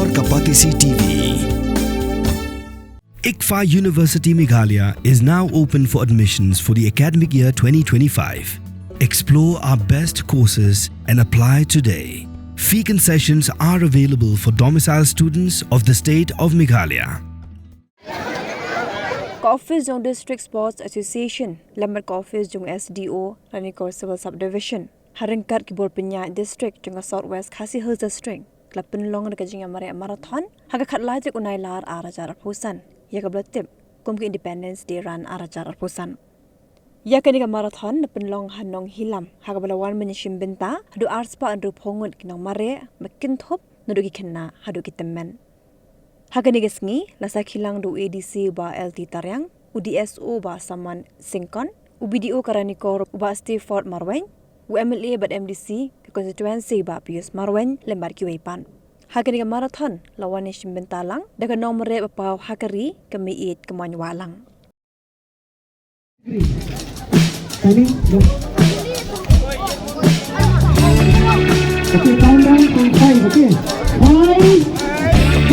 or Kapatisi TV. ICFA University Meghalaya is now open for admissions for the academic year 2025. Explore our best courses and apply today. Fee concessions are available for domicile students of the state of Meghalaya. Office Zone District Sports Association, Lembat Office Jung SDO, Ryngkat Civil Subdivision, Ryngkat Kibor Penyak District, Jung Southwest Khasi Hills District, Klapen Long Rekajing Amare Marathon, Hagakat Lajak Unai Lar Arajar Pusan, Yakablatip, Kumki Independence Day Run Arajar Pusan. Yakaniga Marathon, Napen Long Hanong Hilam, Hagabalawan Shim Bynta, Hadu Arspa and Rup Hongut Kinong Mare, Makintop, Nudugi Kena, Hadu Kitemen. Haganigasngi, Lasak Hilang do ADC ba LT Taryang, UDSO ba Saman Singkon, UBDO Karanikor ba Steve Fort Marwen, UMLA ba MDC, constituency ba Pius Marwen, Lembar Kiwaipan. Haganiga Marathon, Lawan Shim Bynta lang, daga nomore ba pao Hakari, kami Ieid Kmoiñ walang. Okay, countdown to 5, okay? 5, 4,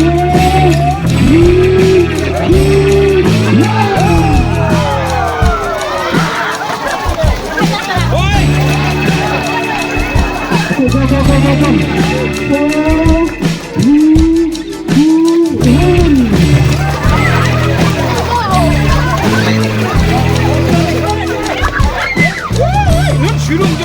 3, 2, 1. Okay, go. 4, 3, 2, 1.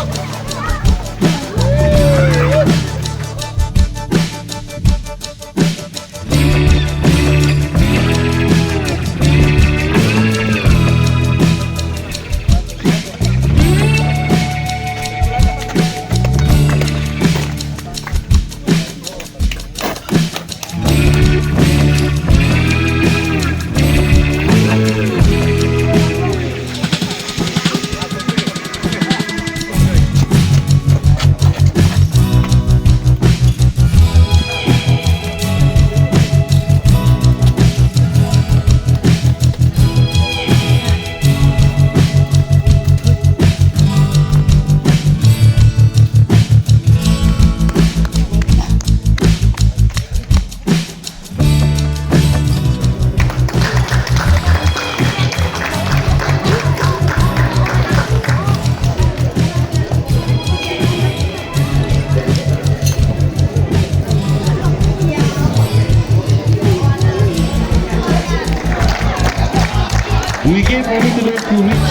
We gave only the road to reach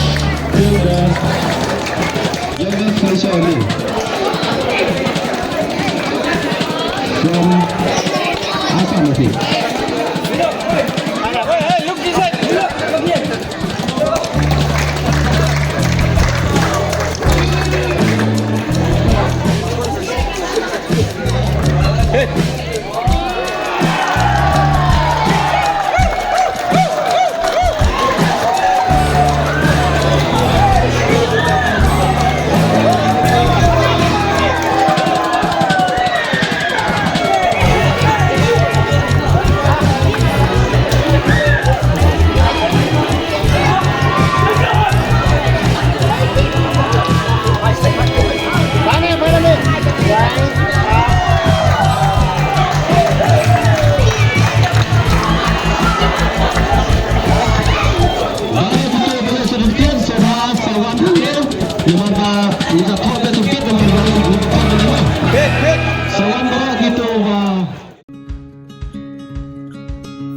till the youngest Malaysia early. From Assam, I think. Look this side. Come here.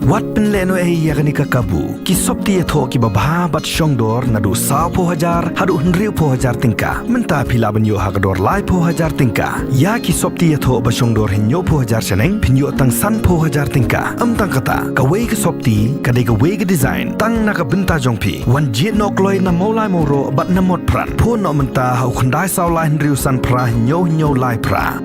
Wat penleno yakni kakabu ki sopti etho ki babha bat shongdor nadu sao po hajar hadu hnriu po hajar tingka menta phila banyo hakador lai po hajar tingka ya ki sopti etho ba shongdor hinyo po hajar chaneng phinyo tang san po hajar tingka amtang kata kawei ki sopti kadai kawei ki design tang naka Bynta jongpi wan jit nok loi na molai moro bat namot pran pho no menta hau khandai sao lai hnriu san pra hinyo lai pra